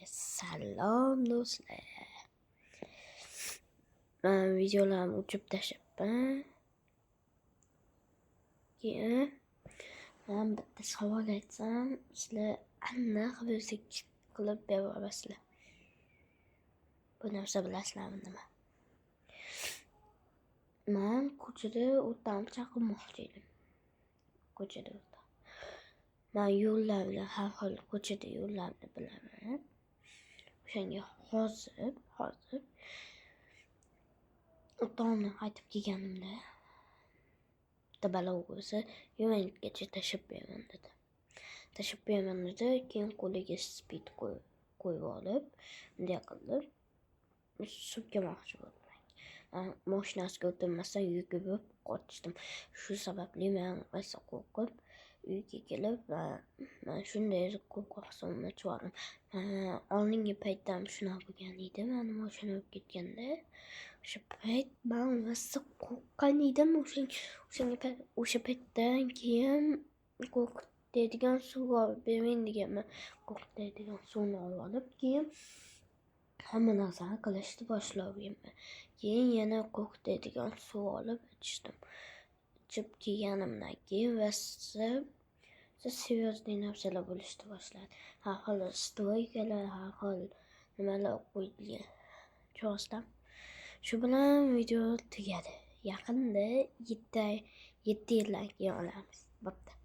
Hammaga salom do'stlar. Men videolarni o'chirib tashlabman. Keyin men bitta savol aytsam, sizlar aniq bilsak qilib bera olasizlar. Bu narsa bilasizlarmi nima? Men ko'chada o'tdan chaqirmoqchi edim. Ko'chada o'tdan. Men yo'llarni, har xil ko'chada yo'llarni bilaman. O'shanga hozir o'tdan qaytib kelganimda tabalogo'si yo'lgacha tashib beraman dedi. Tashib beraman dedi, keyin qo'liga spid qo'yib olib, bunday qilib surkamoqchi bo'ldi. Mashinasiga o'tirmasdan yugurib qochdim. Shu sababli men rosa qo'rqib uyga kelib men shunday qo'rqoqsimni chiqardim. Oldingi paytda ham shunaqa bo'lgan edi. Meni mashina olib ketganda o'sha payt men rosa qo'rqqan edim. O'sha paytdan keyin qo'rqitadigan suv olib bering deganman. Qo'rqitadigan suvni olib keyin hamma narsani qilishni boshladim. Keyin yana qo'rqitadigan suv olib ichdim. Ichib kelganimdan keyin rosa seriyozli narsalar bo'lishni boshladi. Har xil stroykalar, har xil nimalar qo'yilgan. Chorasdan. Shu bilan video tugadi. Yaqinda 7 yildan keyin olamiz. Bo'pti.